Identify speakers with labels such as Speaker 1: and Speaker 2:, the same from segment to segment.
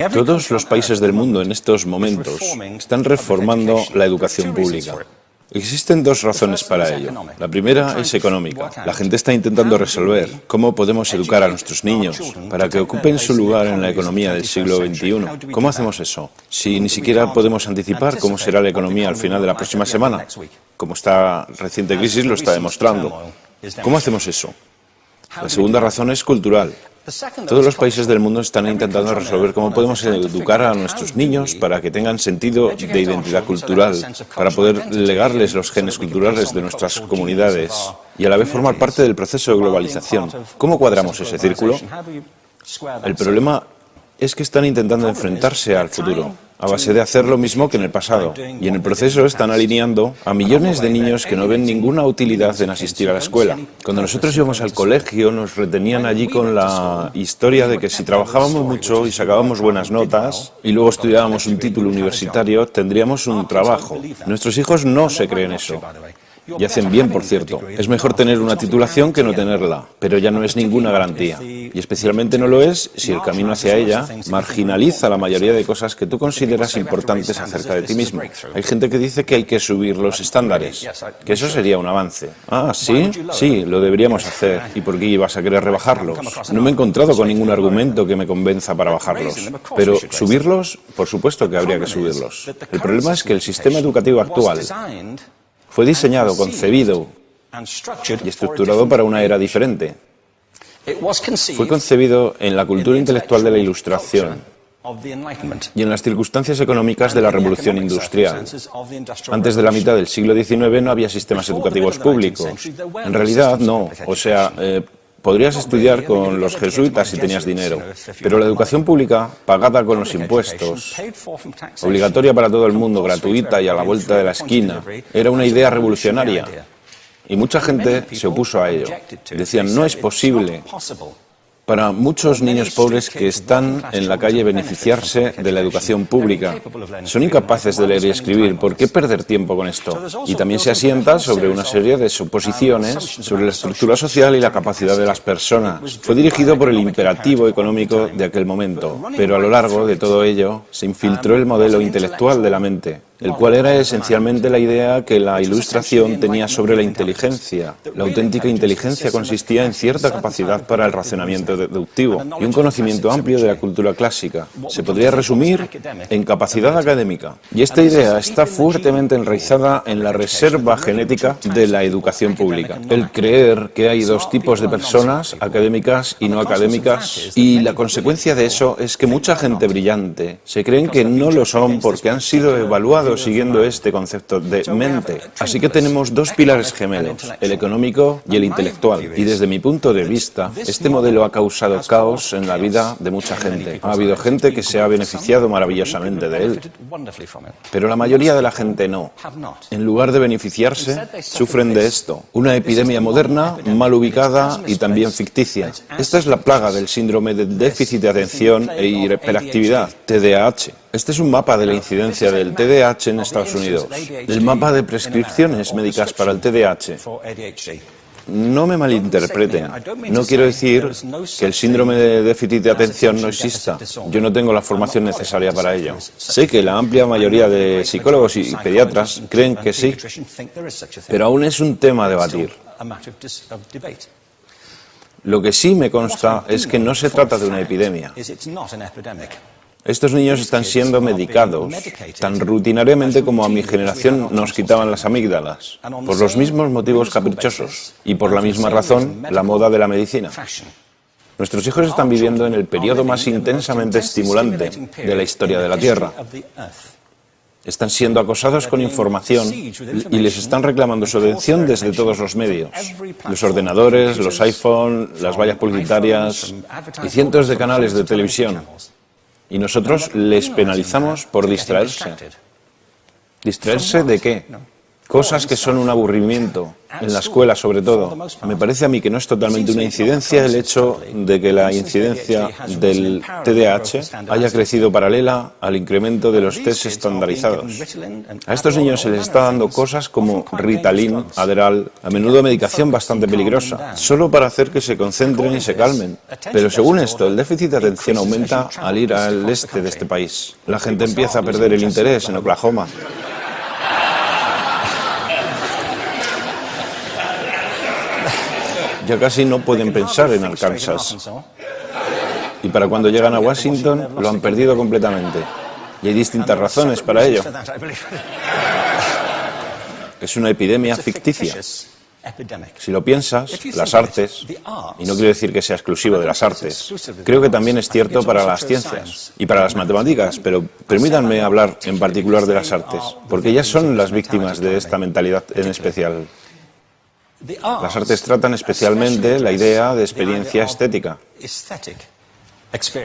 Speaker 1: Todos los países del mundo en estos momentos están reformando la educación pública. Existen dos razones para ello. La primera es económica. La gente está intentando resolver cómo podemos educar a nuestros niños para que ocupen su lugar en la economía del siglo XXI. ¿Cómo hacemos eso? Si ni siquiera podemos anticipar cómo será la economía al final de la próxima semana, como esta reciente crisis lo está demostrando. ¿Cómo hacemos eso? La segunda razón es cultural. Todos los países del mundo están intentando resolver cómo podemos educar a nuestros niños para que tengan sentido de identidad cultural, para poder legarles los genes culturales de nuestras comunidades y a la vez formar parte del proceso de globalización. ¿Cómo cuadramos ese círculo? El problema es que están intentando enfrentarse al futuro, a base de hacer lo mismo que en el pasado. Y en el proceso están alineando a millones de niños que no ven ninguna utilidad en asistir a la escuela. Cuando nosotros íbamos al colegio, nos retenían allí con la historia de que si trabajábamos mucho y sacábamos buenas notas y luego estudiábamos un título universitario, tendríamos un trabajo. Nuestros hijos no se creen eso. Y hacen bien, por cierto. Es mejor tener una titulación que no tenerla, pero ya no es ninguna garantía. Y especialmente no lo es si el camino hacia ella marginaliza la mayoría de cosas que tú consideras importantes acerca de ti mismo. Hay gente que dice que hay que subir los estándares, que eso sería un avance. Ah, ¿sí? Sí, lo deberíamos hacer. ¿Y por qué ibas a querer rebajarlos? No me he encontrado con ningún argumento que me convenza para bajarlos. Pero subirlos, por supuesto que habría que subirlos. El problema es que el sistema educativo actual fue diseñado, concebido y estructurado para una era diferente. Fue concebido en la cultura intelectual de la Ilustración y en las circunstancias económicas de la Revolución Industrial. Antes de la mitad del siglo XIX no había sistemas educativos públicos. En realidad no. O sea, podrías estudiar con los jesuitas si tenías dinero, pero la educación pública, pagada con los impuestos, obligatoria para todo el mundo, gratuita y a la vuelta de la esquina, era una idea revolucionaria. Y mucha gente se opuso a ello. Decían, no es posible para muchos niños pobres que están en la calle beneficiarse de la educación pública. Son incapaces de leer y escribir. ¿Por qué perder tiempo con esto? Y también se asienta sobre una serie de suposiciones sobre la estructura social y la capacidad de las personas. Fue dirigido por el imperativo económico de aquel momento, pero a lo largo de todo ello se infiltró el modelo intelectual de la mente, el cual era esencialmente la idea que la Ilustración tenía sobre la inteligencia. La auténtica inteligencia consistía en cierta capacidad para el razonamiento deductivo y un conocimiento amplio de la cultura clásica. Se podría resumir en capacidad académica. Y esta idea está fuertemente enraizada en la reserva genética de la educación pública. El creer que hay dos tipos de personas, académicas y no académicas, y la consecuencia de eso es que mucha gente brillante se creen que no lo son porque han sido evaluados siguiendo este concepto de mente. Así que tenemos dos pilares gemelos, el económico y el intelectual. Y desde mi punto de vista, este modelo ha causado caos en la vida de mucha gente. Ha habido gente que se ha beneficiado maravillosamente de él, pero la mayoría de la gente no. En lugar de beneficiarse, sufren de esto. Una epidemia moderna, mal ubicada y también ficticia. Esta es la plaga del síndrome de déficit de atención e hiperactividad, TDAH. Este es un mapa de la incidencia del TDAH en Estados Unidos. El mapa de prescripciones médicas para el TDAH. No me malinterpreten. No quiero decir que el síndrome de déficit de atención no exista. Yo no tengo la formación necesaria para ello. Sé que la amplia mayoría de psicólogos y pediatras creen que sí, pero aún es un tema a debatir. Lo que sí me consta es que no se trata de una epidemia. Estos niños están siendo medicados tan rutinariamente como a mi generación nos quitaban las amígdalas, por los mismos motivos caprichosos y por la misma razón la moda de la medicina. Nuestros hijos están viviendo en el periodo más intensamente estimulante de la historia de la Tierra. Están siendo acosados con información y les están reclamando su atención desde todos los medios. Los ordenadores, los iPhone, las vallas publicitarias y cientos de canales de televisión. Y nosotros les penalizamos por distraerse. ¿Distraerse de qué? Cosas que son un aburrimiento, en la escuela sobre todo. Me parece a mí que no es totalmente una incidencia el hecho de que la incidencia del TDAH haya crecido paralela al incremento de los test estandarizados. A estos niños se les está dando cosas como Ritalin, Adderall, a menudo medicación bastante peligrosa, solo para hacer que se concentren y se calmen. Pero según esto, el déficit de atención aumenta al ir al este de este país. La gente empieza a perder el interés en Oklahoma. Ya casi no pueden pensar en Arkansas. Y para cuando llegan a Washington, lo han perdido completamente. Y hay distintas razones para ello. Es una epidemia ficticia. Si lo piensas, las artes, y no quiero decir que sea exclusivo de las artes, creo que también es cierto para las ciencias y para las matemáticas, pero permítanme hablar en particular de las artes, porque ellas son las víctimas de esta mentalidad en especial. Las artes tratan especialmente la idea de experiencia estética.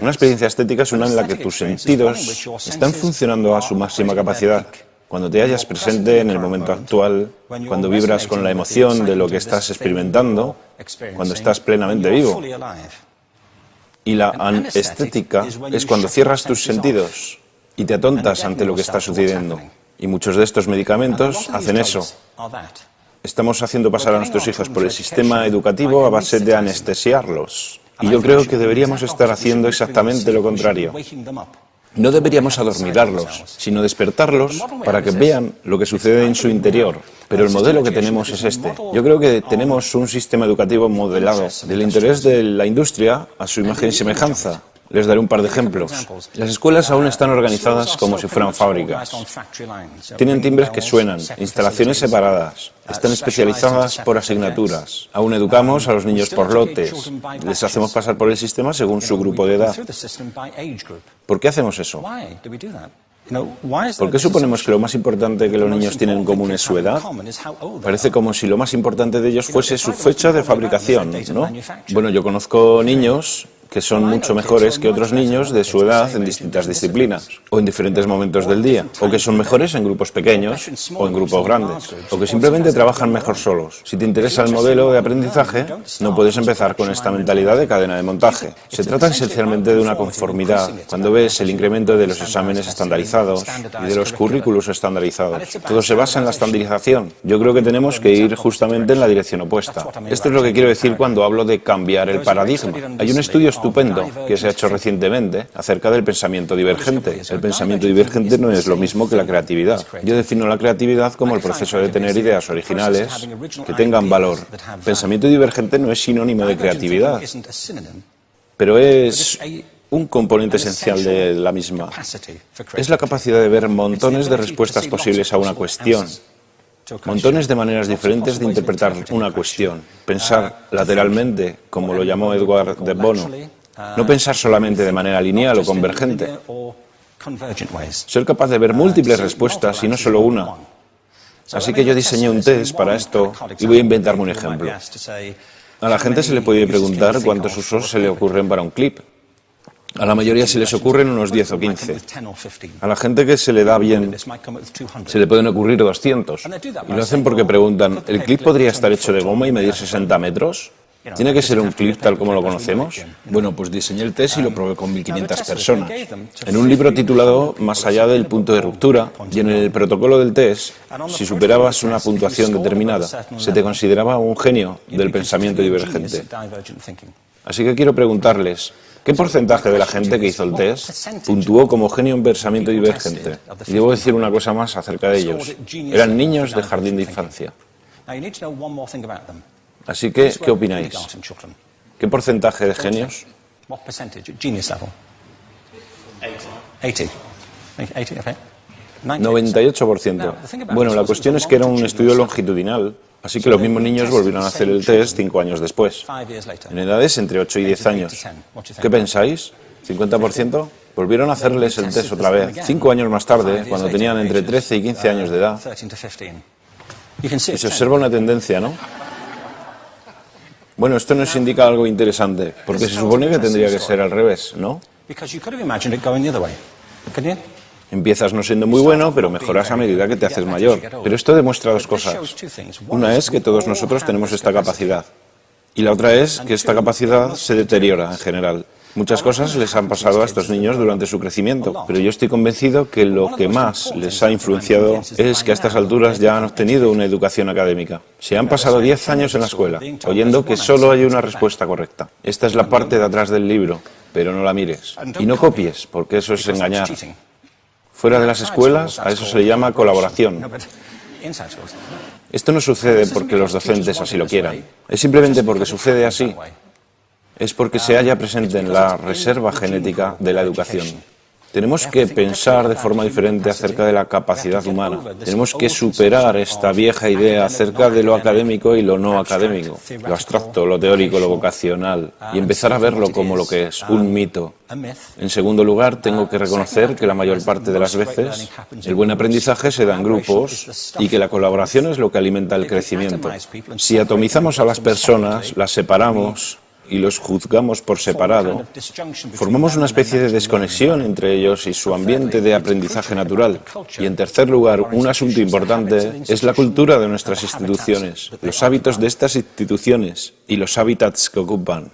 Speaker 1: Una experiencia estética es una en la que tus sentidos están funcionando a su máxima capacidad. Cuando te hallas presente en el momento actual, cuando vibras con la emoción de lo que estás experimentando, cuando estás plenamente vivo. Y la anestética es cuando cierras tus sentidos y te atontas ante lo que está sucediendo. Y muchos de estos medicamentos hacen eso. Estamos haciendo pasar a nuestros hijos por el sistema educativo a base de anestesiarlos. Y yo creo que deberíamos estar haciendo exactamente lo contrario. No deberíamos adormilarlos, sino despertarlos para que vean lo que sucede en su interior. Pero el modelo que tenemos es este. Yo creo que tenemos un sistema educativo modelado del interés de la industria a su imagen y semejanza. Les daré un par de ejemplos. Las escuelas aún están organizadas como si fueran fábricas. Tienen timbres que suenan, instalaciones separadas, están especializadas por asignaturas. Aún educamos a los niños por lotes. Les hacemos pasar por el sistema según su grupo de edad. ¿Por qué hacemos eso? ¿Por qué suponemos que lo más importante que los niños tienen en común es su edad? Parece como si lo más importante de ellos fuese su fecha de fabricación, ¿no? Bueno, yo conozco niños que son mucho mejores que otros niños de su edad en distintas disciplinas, o en diferentes momentos del día, o que son mejores en grupos pequeños o en grupos grandes, o que simplemente trabajan mejor solos. Si te interesa el modelo de aprendizaje, no puedes empezar con esta mentalidad de cadena de montaje. Se trata esencialmente de una conformidad. Cuando ves el incremento de los exámenes estandarizados y de los currículos estandarizados, todo se basa en la estandarización. Yo creo que tenemos que ir justamente en la dirección opuesta. Esto es lo que quiero decir cuando hablo de cambiar el paradigma. Hay un estudio estupendo que se ha hecho recientemente acerca del pensamiento divergente. El pensamiento divergente no es lo mismo que la creatividad. Yo defino la creatividad como el proceso de tener ideas originales que tengan valor. Pensamiento divergente no es sinónimo de creatividad, pero es un componente esencial de la misma. Es la capacidad de ver montones de respuestas posibles a una cuestión. Montones de maneras diferentes de interpretar una cuestión. Pensar lateralmente, como lo llamó Edward de Bono. No pensar solamente de manera lineal o convergente. Ser capaz de ver múltiples respuestas y no solo una. Así que yo diseñé un test para esto y voy a inventarme un ejemplo. A la gente se le puede preguntar cuántos usos se le ocurren para un clip. A la mayoría se les ocurren unos 10 o 15. A la gente que se le da bien se le pueden ocurrir 200. Y lo hacen porque preguntan, ¿el clip podría estar hecho de goma y medir 60 metros? ¿Tiene que ser un clip tal como lo conocemos? Bueno, pues diseñé el test y lo probé con 1.500 personas. En un libro titulado Más allá del punto de ruptura, y en el protocolo del test, si superabas una puntuación determinada, se te consideraba un genio del pensamiento divergente. Así que quiero preguntarles, ¿qué porcentaje de la gente que hizo el test puntuó como genio en pensamiento divergente? Y debo decir una cosa más acerca de ellos. Eran niños de jardín de infancia. Así que, ¿qué opináis? ¿Qué porcentaje de genios? 98%. Bueno, la cuestión es que era un estudio longitudinal, así que los mismos niños volvieron a hacer el test 5 años después, en edades entre 8 y 10 años. ¿Qué pensáis? ¿50%? Volvieron a hacerles el test otra vez, 5 años más tarde, cuando tenían entre 13 y 15 años de edad. Y se observa una tendencia, ¿no? Bueno, esto nos indica algo interesante, porque se supone que tendría que ser al revés, ¿no? Empiezas no siendo muy bueno, pero mejoras a medida que te haces mayor. Pero esto demuestra dos cosas. Una es que todos nosotros tenemos esta capacidad. Y la otra es que esta capacidad se deteriora en general. Muchas cosas les han pasado a estos niños durante su crecimiento, pero yo estoy convencido que lo que más les ha influenciado es que a estas alturas ya han obtenido una educación académica. Se han pasado 10 años en la escuela, oyendo que solo hay una respuesta correcta. Esta es la parte de atrás del libro, pero no la mires. Y no copies, porque eso es engañar. Fuera de las escuelas, a eso se le llama colaboración. Esto no sucede porque los docentes así lo quieran. Es simplemente porque sucede así. Es porque se halla presente en la reserva genética de la educación. Tenemos que pensar de forma diferente acerca de la capacidad humana. Tenemos que superar esta vieja idea acerca de lo académico y lo no académico, lo abstracto, lo teórico, lo vocacional, y empezar a verlo como lo que es, un mito. En segundo lugar, tengo que reconocer que la mayor parte de las veces el buen aprendizaje se da en grupos y que la colaboración es lo que alimenta el crecimiento. Si atomizamos a las personas, las separamos y los juzgamos por separado, formamos una especie de desconexión entre ellos y su ambiente de aprendizaje natural. Y en tercer lugar, un asunto importante es la cultura de nuestras instituciones, los hábitos de estas instituciones y los hábitats que ocupan.